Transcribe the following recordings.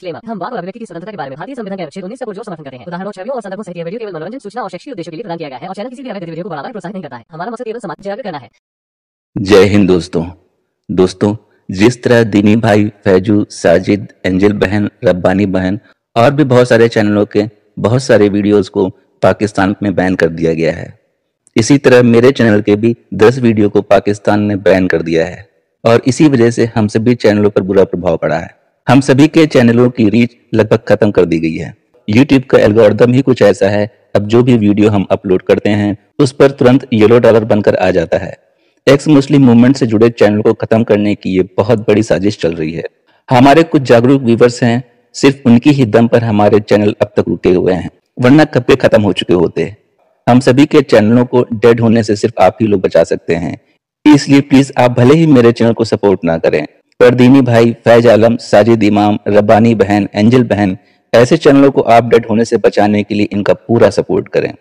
Disclaimer. हम वाक और अभिव्यक्ति की स्वतंत्रता के बारे में भारतीय संविधान के अनुच्छेद 19 से पुरजोर समर्थन करते हैं। उदाहरणों, छवियों और संदर्भों सहित यह वीडियो केवल मनोरंजन, सूचना और शैक्षिक उद्देश्यों के लिए प्रदान किया गया है और चैनल किसी भी अवैध गतिविधियों को बढ़ावा या प्रोत्साहित नहीं करता है। हमारा मकसद केवल समाज जागरूक करना है। जय हिंद दोस्तों, जिस तरह दीनी भाई फैजू, साजिद, एंजल बहन, रब्बानी बहन और भी बहुत सारे चैनलों के बहुत सारे वीडियोस को पाकिस्तान में बैन कर दिया गया है, इसी तरह मेरे चैनल के भी 10 वीडियो को पाकिस्तान ने बैन कर दिया है और इसी वजह से हम सभी चैनलों पर बुरा प्रभाव पड़ा है। हम सभी के चैनलों की रीच लगभग खत्म कर दी गई है। YouTube का एल्गोरिदम ही कुछ ऐसा है, अब जो भी वीडियो हम अपलोड करते हैं उस पर तुरंत येलो डॉलर बनकर आ जाता है। एक्स मुस्लिम मूवमेंट से जुड़े चैनल को खत्म करने की ये बहुत बड़ी साजिश चल रही है। हमारे कुछ जागरूक व्यूवर्स हैं, सिर्फ उनकी ही दम पर हमारे चैनल अब तक रुके हुए हैं, वरना कब के खत्म हो चुके होते। हम सभी के चैनलों को डेड होने से सिर्फ आप ही लोग बचा सकते हैं, इसलिए प्लीज आप भले ही मेरे चैनल को सपोर्ट ना करें, पर दीनी भाई, फैज आलम, साजिद इमाम, रब्बानी बहन, एंजल बहन ऐसे चैनलों को आप डेड होने से बचाने के लिए इनका पूरा सपोर्ट करें।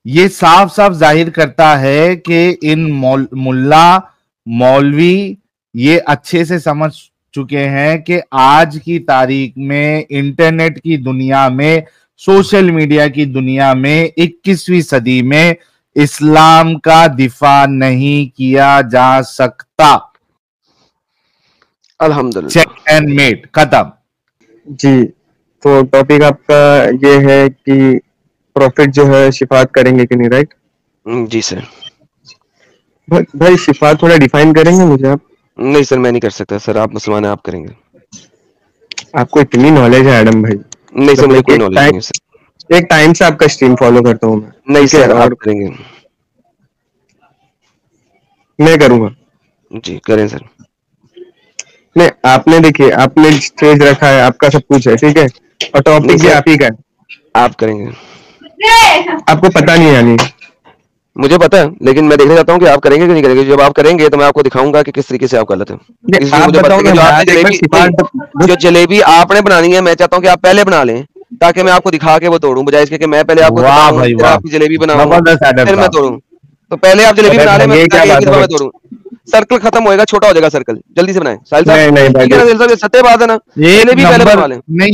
ये साफ साफ जाहिर करता है कि इन मुल्ला मौलवी ये अच्छे से समझ चुके हैं कि आज की तारीख में, इंटरनेट की दुनिया में, सोशल मीडिया की दुनिया में 21वीं सदी में इस्लाम का दिफा नहीं किया जा सकता। अल्हम्दुलिल्लाह, चेक एंड मेट, खत्म। जी, तो टॉपिक आपका ये है कि प्रॉफिट जो है शिफात करेंगे कि नहीं, राइट? जी सर। भाई शिफात थोड़ा डिफाइन करेंगे मुझे आप? नहीं सर, मैं नहीं कर सकता सर, आप मुसलमान हैं, आप करेंगे। आपको इतनी नॉलेज है एडम भाई? नहीं सर, मुझे कोई नॉलेज नहीं है सर। एक टाइम से आपका स्ट्रीम फॉलो करता हूँ मैं। नहीं सर, आप करेंगे। मैं करूंगा। जी करें सर। नहीं, आपने देखिए, आपने स्टेज रखा है, आपका सब कुछ है, ठीक है, और टॉपिक भी आप ही का है। आप करेंगे। आपको पता नहीं यानी? मुझे पता है, लेकिन मैं देखना चाहता हूँ कि आप करेंगे कि नहीं करेंगे। जब आप करेंगे तो मैं आपको दिखाऊंगा कि किस तरीके से आप गलत हैं। जो जलेबी आपने बनानी है, मैं चाहता हूँ कि आप पहले बना लें ताकि मैं आपको दिखा के वो तोड़ूं, बजाय इसके कि मैं पहले आपको आपकी जलेबी बनाऊं फिर मैं तोड़ूं। तो पहले आप जलेबी बना लें, मैं तोड़ूं। सर्कल खत्म होएगा, छोटा हो जाएगा सर्कल। जल्दी से बनाएं साहिल साहब, सत्य बात है ना, जलेबी पहले बना लें। नहीं,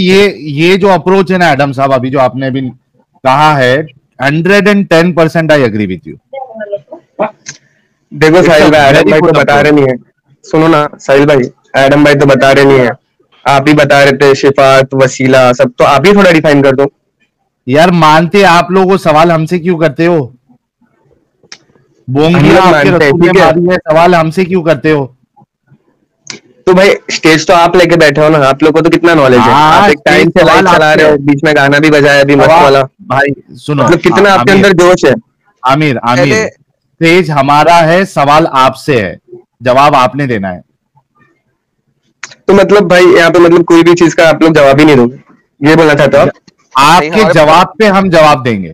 ये जो अप्रोच है ना एडम साहब, अभी जो आपने अभी कहा है, 110% आई एग्री विथ यू। देखो साहिल भाई, एडम भाई तो बता रहे नहीं है, सुनो ना साहिल भाई, एडम भाई तो बता रहे नहीं है, आप ही बता रहे थे शिफात, वसीला, सब तो आप ही थोड़ा डिफाइन कर दो यार। मानते आप लोग वो सवाल हमसे क्यों करते हो? बोंगी आपके रसूल ने मारी है, सवाल हमसे क्यों करते हो? तो भाई स्टेज तो आप लेके बैठे हो ना, आप लोगों को तो कितना नॉलेज है। आप एक टाइम से लाइव चला रहे हो, बीच में गाना भी बजाया अभी मस्त वाला। भाई सुनो, मतलब कितना आपके अंदर जोश है। आमिर, स्टेज हमारा है, सवाल आपसे है, जवाब आपने देना है। तो मतलब भाई यहाँ पे मतलब कोई भी चीज का आप लोग जवाब ही नहीं दोगे, ये बोलना चाहते हो आप? आपके जवाब पे हम जवाब देंगे।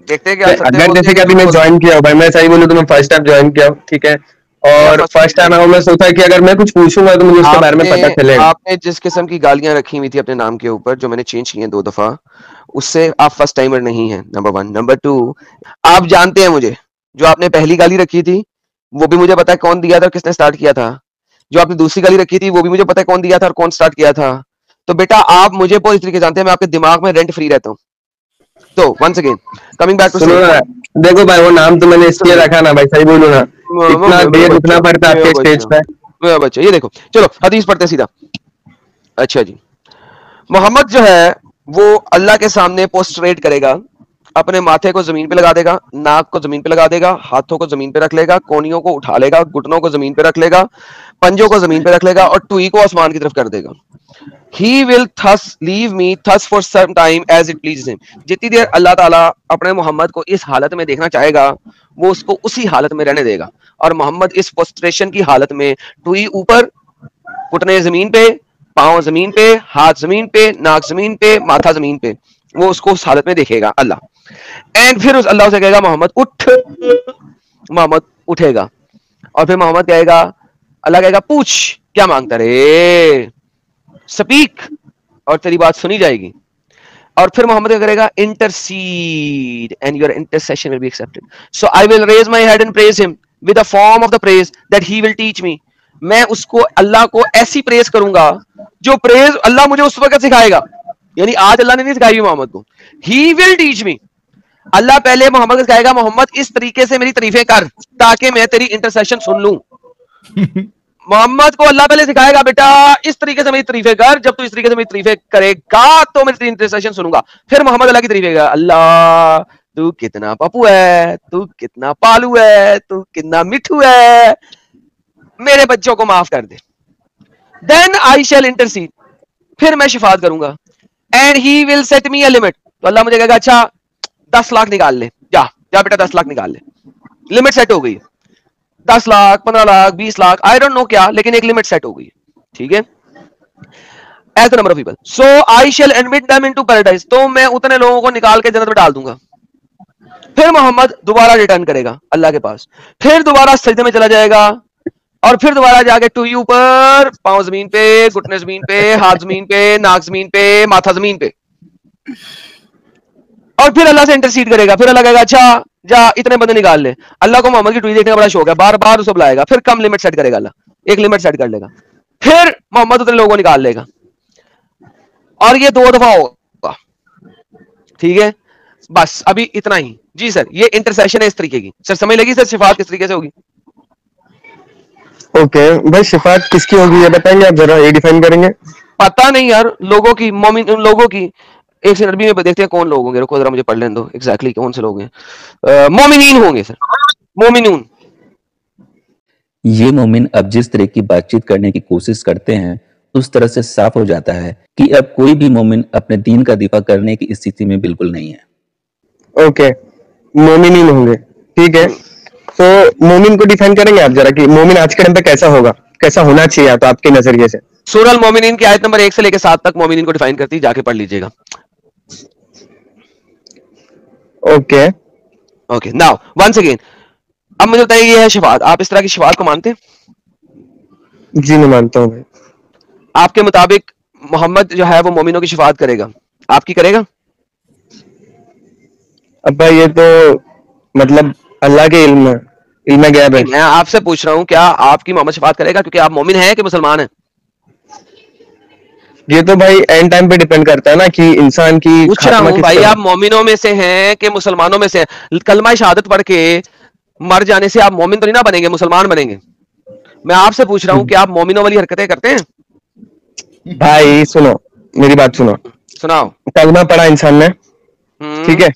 देखते हैं अगर जैसे कि अभी मैं ज्वाइन किया हूँ भाई, मैं सही बोलूँ तो मैं फर्स्ट टाइम ज्वाइन किया हूँ, ठीक है, और फर्स्ट टाइम मैं सोचा कि अगर मैं कुछ पूछूंगा तो मुझे उसके बारे में पता चलेगा। आपने जिस किस्म की गालियां रखी हुई थी अपने नाम के ऊपर, जो मैंने चेंज की हैं 2 दफा, उससे आप फर्स्ट टाइमर नहीं है, नंबर 1। नंबर 2, आप जानते हैं मुझे, जो आपने पहली गाली रखी थी वो भी मुझे पता है कौन दिया था और किसने स्टार्ट किया था। जो आपने दूसरी गाली रखी थी वो भी मुझे पता है कौन दिया था और कौन स्टार्ट किया था। तो बेटा आप मुझे पूरी तरीके जानते हैं, मैं आपके दिमाग में रेंट फ्री रहता हूँ। तो once again coming back to, देखो भाई वो नाम तो मैंने इसलिए रखा ना भाई, सही बोलूं ना, इतना देर रुकना पड़ता है आपके स्टेज पे। मेरा बच्चा, ये देखो, चलो हदीस पढ़ते सीधा। अच्छा जी, मोहम्मद जो है वो अल्लाह के सामने पोस्टरेट करेगा, अपने माथे को जमीन पे लगा देगा, नाक को जमीन पे लगा देगा, हाथों को जमीन पे रख लेगा, कोहनियों को उठा लेगा, घुटनों को जमीन पे रख लेगा, पंजों को जमीन पे रख लेगा और टुई को आसमान की तरफ कर देगा। He will thus leave me thus for some time as it pleases him. जितनी देर अल्लाह ताला अपने मोहम्मद को इस हालत में देखना चाहेगा वो उसको उसी हालत में रहने देगा। और मोहम्मद इस पोस्ट्रेशन की हालत में, टुई ऊपर, घुटने जमीन पे, पांव जमीन पे, हाथ जमीन पे, नाक जमीन पे, माथा जमीन पे, वो उसको उस हालत में देखेगा अल्लाह। एंड फिर उस अल्लाह से कहेगा मोहम्मद उठ। मोहम्मद उठेगा और फिर मोहम्मद कहेगा, अल्लाह कहेगा पूछ क्या मांगता रे, स्पीक, और तेरी बात सुनी जाएगी। और फिर मोहम्मद क्या करेगा, intercede and your intercession will be accepted. So I will raise my head and praise him with a form of the praise that he will teach me. मैं उसको अल्लाह को ऐसी प्रेज करूंगा जो प्रेज अल्लाह मुझे उस वक्त सिखाएगा। यानी आज अल्लाह ने नहीं सिखाई मोहम्मद को, ही विल टीच मी। अल्लाह पहले मोहम्मद को सिखाएगा, मोहम्मद इस तरीके से मेरी तारीफें कर ताकि मैं तेरी इंटरसेशन सुन लूं। मोहम्मद को अल्लाह पहले सिखाएगा, बेटा इस तरीके से मेरी तारीफें कर, जब तू इस तरीके से मेरी तारीफें करेगा तो मैं तेरी इंटरसेशन सुनूंगा। फिर मोहम्मद अल्लाह की तारीफें करेगा, अल्लाह तू कितना पप्पू है, तू कितना पालू है, तू कितना मिठू है, मेरे बच्चों को माफ कर दे। देन आई शैल इंटरसीड, फिर मैं शिफात करूंगा। And he will set me a limit, तो अल्लाह मुझे कहेगा अच्छा 10 लाख निकाल ले, जा जा बेटा 10 लाख निकाल ले। लिमिट सेट हो गई, 10 lakh 15 lakh 20 lakh I don't know क्या, लेकिन एक लिमिट सेट हो गई, ठीक है। As the number of people, so I shall admit them into paradise, तो मैं उतने लोगों को निकाल के जन्नत में डाल दूंगा। फिर मोहम्मद दोबारा रिटर्न करेगा अल्लाह के पास, फिर दोबारा सजदे में चला जाएगा और फिर दोबारा जाके टू यू पर, पांव जमीन पे, घुटने जमीन पे, हाथ जमीन पे, नाक जमीन पे, माथा जमीन पे, और फिर अल्लाह से इंटरसीड करेगा। फिर अल्लाह कहेगा अच्छा जा इतने बंदे निकाल ले। अल्लाह को मोहम्मद की टूई देखने का बड़ा शौक है, बार बार उसे बुलाएगा, फिर कम लिमिट सेट करेगा अल्लाह, एक लिमिट सेट कर लेगा, फिर मोहम्मद उतने लोगों को निकाल लेगा और ये 2 दफा होगा, ठीक है। बस अभी इतना ही जी सर, ये इंटरसेशन है इस तरीके की। सर समझ लगी सर शिफात किस तरीके से होगी? ओके भाई, शिफात किसकी होगी ये बताएंगे आप जरा, ये डिफाइन करेंगे? पता नहीं यार, लोगों की, मोमिन लोगों की। एक से अरबी में देखते हैं कौन लोग होंगे, रुको जरा मुझे पढ़ लेने दो एग्जैक्टली कौन से लोग हैं। मोमिनीन होंगे सर, मोमिनून। ये मोमिन अब जिस तरह की बातचीत करने की कोशिश करते हैं उस तरह से साफ हो जाता है कि अब कोई भी मोमिन अपने दीन का दिफा करने की स्थिति में बिल्कुल नहीं है। ओके, मोमिनीन होंगे, ठीक है। तो मोमिन को डिफाइन करेंगे आप जरा कि मोमिन आज के टाइम पे कैसा होगा, कैसा होना चाहिए तो आपके नजरिए से? सूरह अल मोमिनीन की आयत नंबर 1 से लेकर 7 तक मोमिनीन को डिफाइन करती है, जाके पढ़ लीजिएगा। Okay okay, now once again, अब मुझे बताइए ये है शिफात, आप इस तरह की शिफात को मानते हैं? जी मैं मानता हूँ भाई। आपके मुताबिक मोहम्मद जो है वो मोमिनों की शिफात करेगा, आपकी करेगा? अब भाई ये तो मतलब अल्लाह के इल्म गैब है। मैं आपसे पूछ रहा हूं क्या आपकी मोहम्मद शिफात करेगा, क्योंकि आप मोमिन हैं कि मुसलमान हैं? ये तो भाई एंड टाइम पे डिपेंड करता है ना कि इंसान की पूछ रहा हूं भाई, आप मोमिनों में से हैं कि मुसलमानों में से हैं? कलमा शहादत पढ़ के मर जाने से आप मोमिन तो नहीं ना बनेंगे, मुसलमान बनेंगे। मैं आपसे पूछ रहा हूं कि आप मोमिनों वाली हरकतें करते हैं? भाई सुनो, मेरी बात सुनो, सुनाओ। कलमा पढ़ा इंसान ने, ठीक है,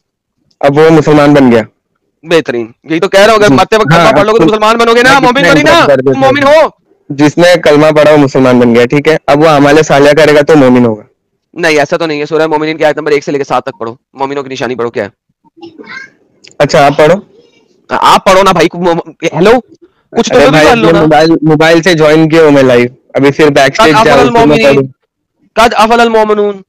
अब वो मुसलमान बन गया, बेहतरीन, यही तो कह रहा हूँ, मरते वक्त कलमा पढ़ लोगे तो मुसलमान बनोगे ना, मोमिन तो नहीं ना, तुम मोमिन हो। जिसने कलमा पढ़ा वो मुसलमान बन गया, ठीक है, अब वो अमाले सालिया करेगा तो मोमिन होगा। नहीं ऐसा तो नहीं है, सूरह मोमिनीन की आयत नंबर 1 से लेकर 7 तक पढ़ो, मोमिनों की निशानी पढ़ो क्या है। अच्छा आप पढ़ो, आप पढ़ो ना भाई, हेलो कुछ तो भी कर लो ना। मोबाइल से ज्वाइन किया हूं मैं लाइव, अभी फिर बैक स्टेज जाऊं। कद अफलल मोमिनून,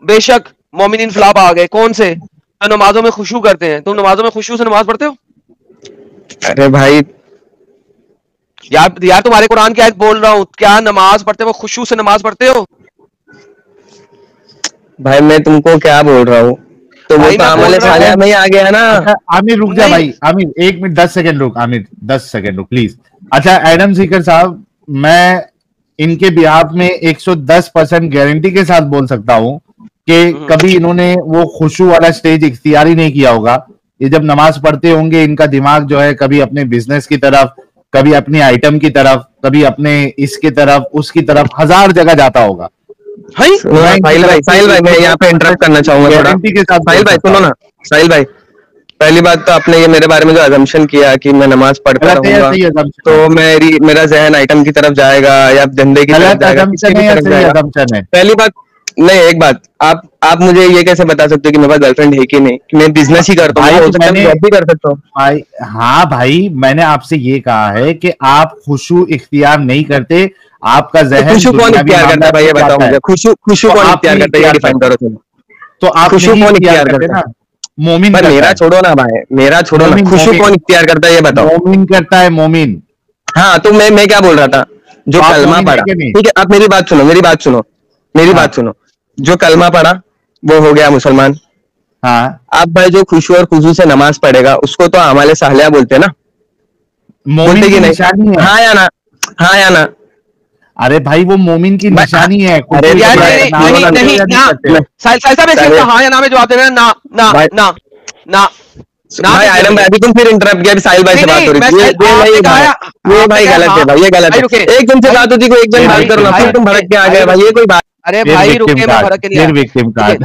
बेशक मोमिनीन फलाप आ गए, कौन से? तो नमाजों में खुशू करते हैं। तुम नमाजों में खुशू से नमाज पढ़ते हो? अरे भाई यार तुम्हारे कुरान की आयत बोल रहा हूँ, क्या नमाज पढ़ते हो खुशू से नमाज पढ़ते हो? भाई मैं तुमको क्या बोल रहा हूँ, तो वो तो अमले सालिया में ही आ गया ना। अच्छा, आमिर रुक जा भाई, आमिर 1 मिनट 10 सेकंड रुक, आमिर 10 सेकंड रुक प्लीज। अच्छा एडम सीकर साहब, मैं इनके बिहाफ में 110% गारंटी के साथ बोल सकता हूँ कि कभी इन्होंने वो खुशू वाला स्टेज इख्तियार ही नहीं किया होगा। ये जब नमाज पढ़ते होंगे इनका दिमाग जो है कभी अपने बिजनेस की तरफ, कभी अपनी आइटम की तरफ, कभी अपने इसकी तरफ, उसकी तरफ, 1000 जगह जाता होगा। साहिल भाई मैं यहाँ पे इंटरप्ट करना चाहूंगा थोड़ा। साहिल भाई सुनो ना, साहिल भाई पहली बात तो आपने ये मेरे बारे में जो अजम्पशन किया कि मैं नमाज पढ़ता रहूंगा तो मेरा जहन आइटम की तरफ जाएगा या धंधे की तरफ जाएगा। पहली बात नहीं, एक बात आप मुझे ये कैसे बता सकते हो कि मेरे पास गर्लफ्रेंड है कि नहीं, कि मैं बिजनेस ही करता हूँ, हो सकता है जॉब भी कर सकता हूँ भाई। हाँ भाई, मैंने आपसे ये कहा है कि आप खुशू इख्तियार नहीं करते, आपका जहन खुशू कौन इख्तियार करता है भाई, ये बताओ मुझे। खुशू कौन इख्तियार करता है, ये डिफाइन करो तुम। तो आप खुशू कौन इख्तियार करता है? मोमिन। पर मेरा छोड़ो ना भाई, मेरा छोड़ो ना, खुशू कौन इख्तियार करता है ये बताओ। मोमिन करता है, मोमिन। हाँ तो मैं क्या बोल रहा था, जो कलमा पढ़ा, ठीक है, आप मेरी बात सुनो, जो कलमा पढ़ा वो हो गया मुसलमान। हाँ, आप भाई जो खुशू और खुशू से नमाज पढ़ेगा उसको तो अमाले सालिया बोलते हैं ना, बोलते कि नहीं? हाँ या ना, हाँ या ना, अरे भाई वो मोमिन की निशानी है। अरे यार नहीं हाँ या ना में जवाब देना। ना ना ना ना भाई आयरन भाई अभी तुम फिर इंटरप्ट किया, साहिल भाई से बात हो रही थी। ये भाई गलत है भाई, ये गलत है। एक जन से बात होती कोई एक जन बात करो ना, फिर तुम भड़क के आ गए भाई, ये कोई बात। अरे भाई रुके, मैं भड़क के नहीं आया।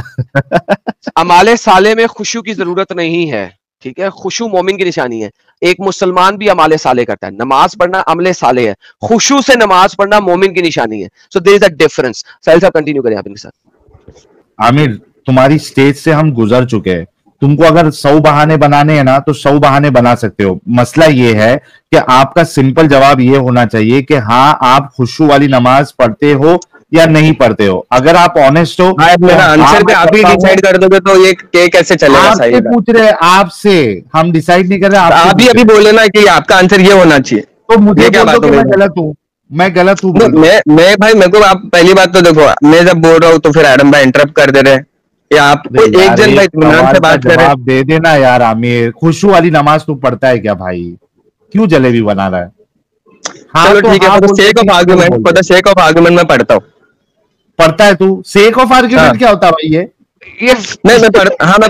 अमाले साले में खुशू की जरूरत नहीं है, ठीक है। खुशू मोमिन की निशानी है। एक मुसलमान भी अमाले साले करता है, नमाज पढ़ना अमले साले है, खुशू से नमाज पढ़ना मोमिन की निशानी है। So there is a difference. Sahil साहब कंटिन्यू करें आप इनके साथ। आमिर तुम्हारी स्टेज से हम गुजर चुके हैं, तुमको अगर 100 बहाने बनाने हैं ना तो 100 बहाने बना सकते हो। मसला ये है कि आपका सिंपल जवाब ये होना चाहिए कि हाँ आप खुशू वाली नमाज पढ़ते हो या नहीं पढ़ते हो। अगर आप ऑनेस्ट हो, मेरा आंसर पे आप ही डिसाइड कर दोगे तो ये कैसे चलेगा? आपसे पूछ रहे, आपसे हम डिसाइड नहीं कर रहे। आप भी अभी बोले ना कि आपका आंसर ये होना चाहिए, तो मुझे क्या बात? मैं गलत हूँ, मैं गलत हूँ। मैं भाई मेरे को आप पहली बात तो देखो, मैं जब बोल रहा हूँ तो फिर एडम भाई इंटरप्ट कर दे रहे हैं, या आप एक जन भाई इत्मीनान से बात कर रहे हैं। दे देना यार आमिर, खुशू वाली नमाज तू पढ़ता है क्या भाई? क्यों जलेबी बना रहा है? चलो ठीक है, सेक ऑफ आर्गुमेंट मैं पढ़ता हूँ। पढ़ता है तू? सेक ऑफ आर्गुमेंट क्या होता है भाई? ये मैं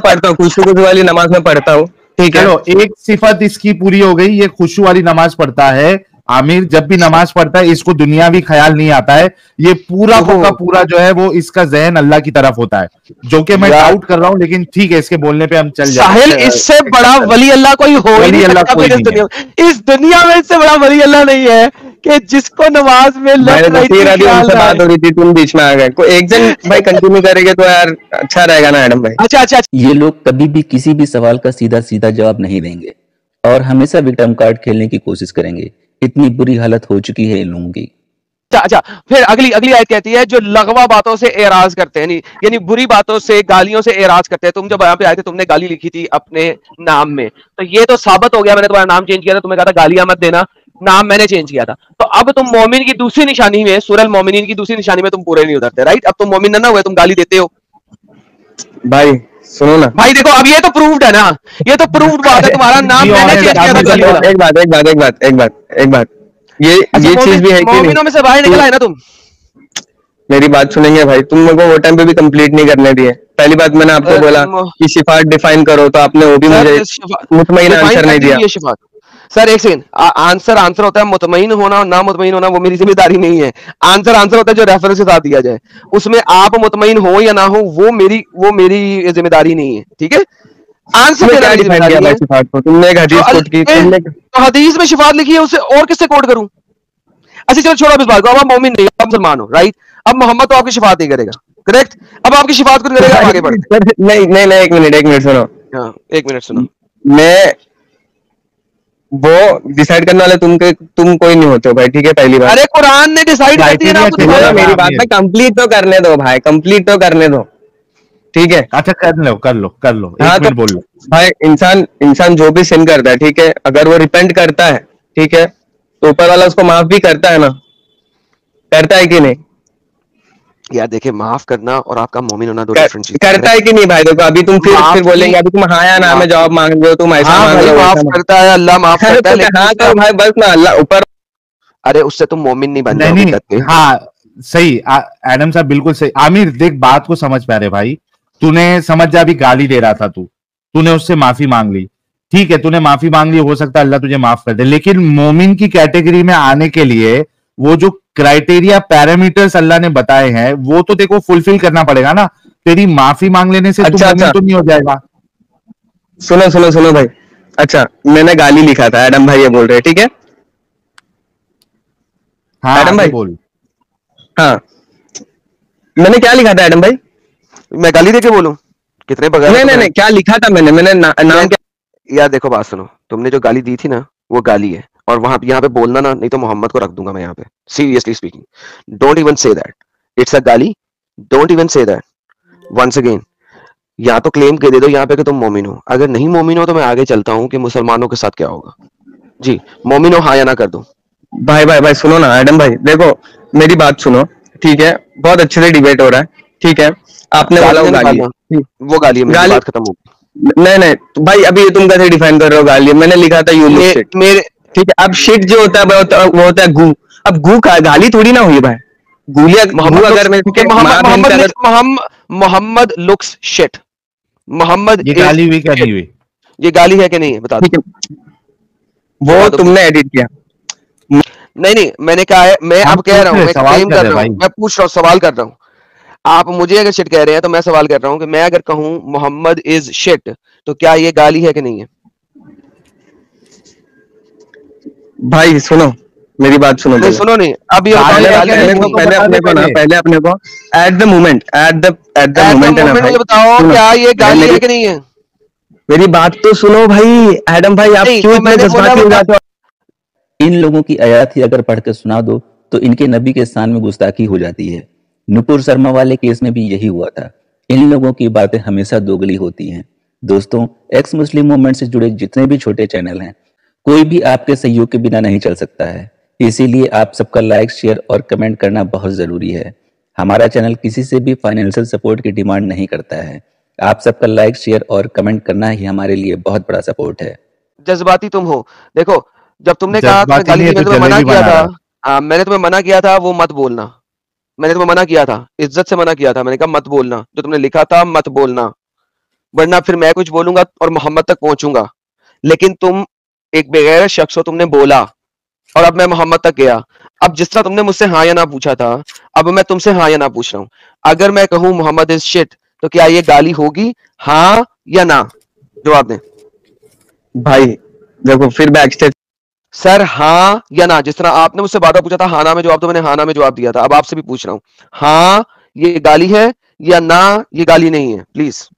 पढ़ता हूँ, खुशू वाली नमाज में पढ़ता हूँ, ठीक है। चलो एक सिफत इसकी पूरी हो गई, ये खुशू वाली नमाज पढ़ता है। आमिर जब भी नमाज पढ़ता है इसको दुनियावी ख्याल नहीं आता है, ये पूरा का पूरा जो है वो इसका जहन अल्लाह की तरफ होता है, जो कि मैं डाउट कर रहा हूँ, लेकिन ठीक है इसके बोलने पे हम चल जाए। साहिल इससे बड़ा वली अल्लाह कोई हो ही नहीं सकता इस दुनिया में, इससे बड़ा वली अल्लाह नहीं है कि जिसको नमाज में बात हो रही थी, तुम बीच में आ गए। कोई एक जन भाई कंटिन्यू करेंगे तो यार अच्छा रहेगा ना एडम भाई। अच्छा। ये लोग कभी भी किसी भी सवाल का सीधा सीधा जवाब नहीं देंगे और हमेशा विक्टिम कार्ड खेलने की कोशिश करेंगे। इतनी बुरी हालत हो चुकी है इन लोगों की। अच्छा, फिर अगली आयत कहती है जो लगवा बातों से एराज करते हैं, यानी बुरी बातों से, गालियों से एराज करते हैं। तुम जब यहाँ पे आए थे तुमने गाली लिखी थी अपने नाम में, तो ये तो साबित हो गया, मैंने तुम्हारा नाम चेंज किया था, तुम्हें कहा था गालियां मत देना, नाम मैंने चेंज किया था। तो अब तुम मोमिन की दूसरी निशानी में, सूरह मोमिनीन की दूसरी निशानी में तुम पूरे नहीं उतरते, राइट? अब तुम मोमिन ना हुए, तुम गाली देते हो। भाई सुनो ना भाई, देखो अब ये तो प्रूव्ड है ना, ये तो प्रूव्ड बात है, तुम्हारा नाम मैंने चेंज किया था गाली वाला। एक बात ये चीज भी है कि मोमिनों में से बाहर निकला है ना तुम? मेरी बात सुनेंगे भाई, तुम मेरे को वो टाइम पे भी कंप्लीट नहीं करने दिए। पहली बात मैंने आपको बोला कि शिफात डिफाइन करो, तो आपने वो भी मुझे मुतमईन आंसर नहीं दिया। सर एक सेकंड, आंसर होता है मुतमईन होना और ना मुतमईन होना, वो मेरी जिम्मेदारी नहीं है। आंसर होता है जो रेफरेंस के साथ दिया जाए, उसमें आप मुतमईन हो या ना हो वो मेरी जिम्मेदारी नहीं है, ठीक है। आंसर तुमने एक हदीस कोट की, तो हदीस में शिफात लिखी है, उसे और किससे कोट करूं? अच्छा चलो छोड़ो इस बात को, अब आप मोमिन नहीं, आप मुसलमान हो, राइट? अब मोहम्मद तो आपकी शिफात नहीं करेगा, करेक्ट? अब आपकी शिफात को करेगा, आगे बढ़ते। नहीं एक मिनट सुनो। हाँ, एक मिनट सुनो। मैं वो डिसाइड करने वाले तुम कोई नहीं होते हो भाई, ठीक है? पहली बात, अरे कुरान ने डिसाइड कर दिया ना। मेरी बात में कंप्लीट तो करने दो भाई, कंप्लीट तो करने दो, ठीक है? अच्छा कर लो हाँ, तो बोल लो भाई। इंसान जो भी सिन करता है, ठीक है, अगर वो रिपेंट करता है, ठीक है, तो ऊपर वाला उसको माफ भी करता है ना, करता है कि नहीं? यार देखिए, माफ करना और आपका मोमिन होना दो डिफरेंट चीज करता है कि नहीं भाई? देखो अभी तुम फिर बोलेंगे, अभी तुम हाँ या ना में जवाब मांग रहे हो, तुम ऐसा मांग रहे हो। माफ करता है अल्लाह, माफ करता है, हाँ तो भाई बस ना अल्लाह ऊपर। अरे उससे तुम मोमिन नहीं बन जाओगे। हाँ सही एडम साहब, बिल्कुल सही। आमिर देख, बात को समझ पा रहे भाई, तूने समझ जा, अभी गाली दे रहा था तूने उससे माफी मांग ली, ठीक है, तूने माफी मांग ली, हो सकता है अल्लाह तुझे माफ कर दे, लेकिन मोमिन की कैटेगरी में आने के लिए वो जो क्राइटेरिया पैरामीटर्स अल्लाह ने बताए हैं वो तो देखो फुलफिल करना पड़ेगा ना। तेरी माफी मांग लेने से अच्छा, तू तो नहीं हो जाएगा। सुनो भाई, अच्छा मैंने गाली लिखा था, एडम भाई ये बोल रहे, ठीक है? हाँ एडम भाई बोल। हाँ, मैंने क्या लिखा था एडम भाई? मैं गाली देके बोलूं? कितने बगैर? नहीं, क्या लिखा था मैंने नाम क्या? यार देखो बात सुनो, तुमने जो गाली दी थी ना वो गाली है, और वहां यहाँ पे बोलना ना, नहीं तो मोहम्मद को रख दूंगा मैं यहाँ पे, seriously speaking. Don't even say that it's a गाली, don't even say that once again. या तो क्लेम कर दे दो यहाँ पे कि तुम मोमिन हो, अगर नहीं मोमिन हो तो मैं आगे चलता हूँ कि मुसलमानों के साथ क्या होगा। जी मोमिन हो, हाँ या ना कर दो। भाई सुनो ना एडम भाई, देखो मेरी बात सुनो, ठीक है? बहुत अच्छे से डिबेट हो रहा है, ठीक है? आपने बोला वो गाली है, मेरी बात खत्म हो गई। नहीं तो भाई अभी ये तुम कैसे डिफाइन कर रहे हो गाली? मैंने लिखा था यू लुक शिट, मेरे, ठीक है? अब शिट जो होता है वो होता है गू। अब गू का गाली थोड़ी ना हुई भाई, गूलिया अगर मोहम्मद लुक्स शिट, मोहम्मद ये गाली हुई क्या नहीं हुई? ये गाली है कि नहीं है बता दो। वो तुमने एडिट किया। नहीं मैंने कहा है, मैं अब कह रहा हूँ, मैं क्लेम कर रहा हूँ, मैं पूछ रहा हूँ, सवाल कर रहा हूँ। आप मुझे अगर शिट कह रहे हैं तो मैं सवाल कर रहा हूँ कि मैं अगर कहूँ मोहम्मद इज शिट तो क्या ये गाली है कि नहीं है? भाई सुनो मेरी बात, सुनो नहीं सुनो नहीं, अब ये पहले अपने को एट द मोमेंट मुझे बताओ क्या ये गाली है कि नहीं है? मेरी बात तो सुनो भाई एडम भाई, आप क्यों इतने जज्बाती हो जाते हो? इन लोगों की आयत ही अगर पढ़ के सुना दो तो इनके नबी के स्थान में गुस्ताखी हो जाती है। नुपुर शर्मा वाले केस में भी यही हुआ था। इन लोगों की बातें हमेशा दोगली होती हैं। दोस्तों, एक्स मुस्लिम मूवमेंट से जुड़े जितने भी छोटे चैनल हैं, कोई भी आपके सहयोग के बिना नहीं चल सकता है। इसीलिए आप सबका लाइक, शेयर और कमेंट करना बहुत जरूरी है। हमारा चैनल किसी से भी फाइनेंशियल सपोर्ट की डिमांड नहीं करता है। आप सबका लाइक, शेयर और कमेंट करना ही हमारे लिए बहुत बड़ा सपोर्ट है। जज्बाती तुम हो। देखो, जब तुमने कहा तुम्हें गाली दी, मैंने तुम्हें मना किया था। मैंने तुम्हें मना किया था वो मत बोलना। मैंने तुम्हें मना किया था, इज्जत से मना किया था। मैंने कहा मत बोलना, जो तुमने लिखा था मत बोलना, वरना फिर मैं कुछ बोलूंगा और मोहम्मद तक पहुंचूंगा। लेकिन तुम एक बेगैर शख्स हो, तुमने बोला और अब मैं मोहम्मद तक गया। अब जिस तरह तुमने मुझसे हाँ या ना पूछा था, अब मैं तुमसे हाँ या ना पूछ रहा हूँ। अगर मैं कहूँ मोहम्मद इज शिट तो क्या ये गाली होगी, हाँ या ना? जवाब दें भाई। देखो फिर बैक स्टेज सर, हाँ या ना? जिस तरह आपने मुझसे बार बार पूछा था हाँ ना में जवाब दो, मैंने हाँ ना में जवाब दिया था। अब आपसे भी पूछ रहा हूँ, हाँ ये गाली है या ना ये गाली नहीं है? प्लीज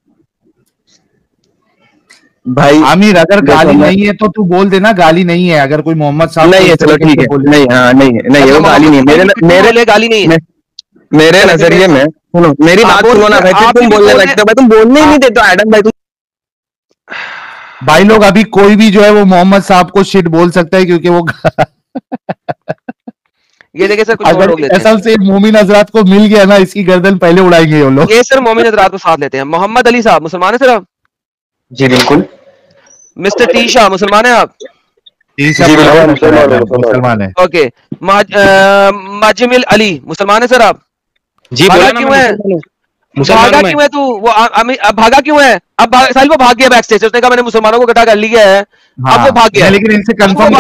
भाई। आमिर, अगर गाली नहीं है तो तू बोल देना गाली नहीं है। अगर कोई मोहम्मद साहब नहीं है, चलो ठीक है, नहीं, हाँ नहीं है, नहीं वो गाली नहीं है। मेरे लिए गाली नहीं है। मेरे नजरिए में सुनो, मेरी बात सुनो ना भाई, तुम बोलने लगते हो भाई, तुम बोलने ही नहीं देते एडम भाई। भाई लोग अभी कोई भी जो है वो मोहम्मद साहब को शिट बोल सकता है, क्योंकि वो ये देखिए सर, कुछ अगर असल से मोमिन हजरात को मिल गया ना, इसकी गर्दन पहले उड़ाएंगे वो लोग। ये सर मोमिन हजरात को साथ लेते हैं। मोहम्मद अली साहब मुसलमान है सर आप? जी बिल्कुल। मिस्टर टीशा मुसलमान है आप? मुसलमान है। ओके। माजिमिल अली मुसलमान है सर आप? जी। भागा क्यों है? भागा क्यों है तू? वो भागा क्यों है? अब साहिल वो भाग गया बैक स्टेज। उसने कहा मैंने मुसलमानों को इकट्ठा कर लिया है। अब वो भाग गया। लेकिन इनसे कंफर्म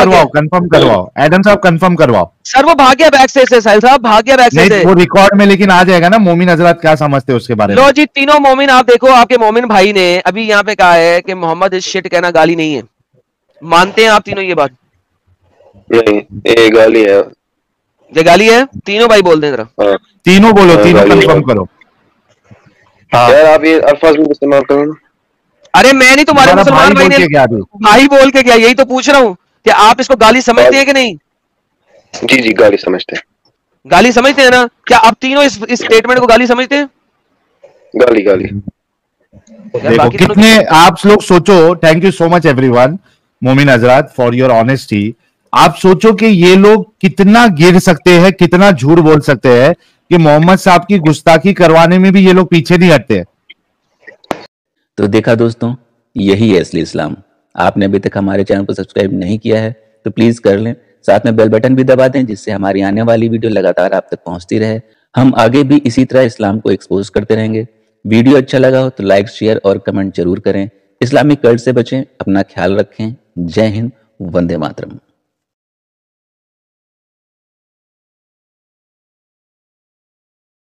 करवाओ एडम साहब, कंफर्म करवाओ सर। वो भाग गया बैक स्टेज से, साहिल साहब भाग गया बैक स्टेज से। वो रिकॉर्ड में लेकिन आ जाएगा ना। मोमिन हजरात क्या समझते हैं उसके बारे में? लो जी, तीनों मोमिन आप देखो, आपके मोमिन भाई ने अभी यहाँ पे कहा है कि मोहम्मद इज शिट कहना गाली नहीं है। मानते हैं आप तीनों ये बात? नहीं, ये गाली है। ये गाली है? तीनों भाई बोल दें जरा। तीनों बोलो, तीनों कंफर्म करो। यार आप ये अल्फाज में इस्तेमाल करो ना। अरे मैं नहीं, तुम्हारे मुसलमान भाई ने भाई बोल के क्या, यही तो पूछ रहा हूँ कि आप इसको गाली समझते हैं कि नहीं? जी जी, गाली समझते हैं। गाली समझते हैं ना? क्या आप तीनों इस स्टेटमेंट को गाली समझते हैं? गाली गाली। देखो कितने आप लोग सोचो। Thank you so much everyone, मोमिन हजरात, फॉर योर ऑनेस्टी। आप सोचो कि ये लोग कितना गिर सकते हैं, कितना झूठ बोल सकते हैं कि मोहम्मद साहब की गुस्ताखी करवाने में भी ये लोग पीछे नहीं हटते। तो देखा दोस्तों, यही है असली इस्लाम। आपने अभी तक हमारे चैनल को सब्सक्राइब नहीं किया है तो प्लीज कर लें। साथ में बेल बटन भी दबा दें, जिससे हमारी आने वाली वीडियो लगातार आप तक पहुंचती रहे। हम आगे भी इसी तरह इस्लाम को एक्सपोज करते रहेंगे। वीडियो अच्छा लगा हो तो लाइक, शेयर और कमेंट जरूर करें। इस्लामिक कल्ट से बचें, अपना ख्याल रखें। जय हिंद, वंदे मातरम।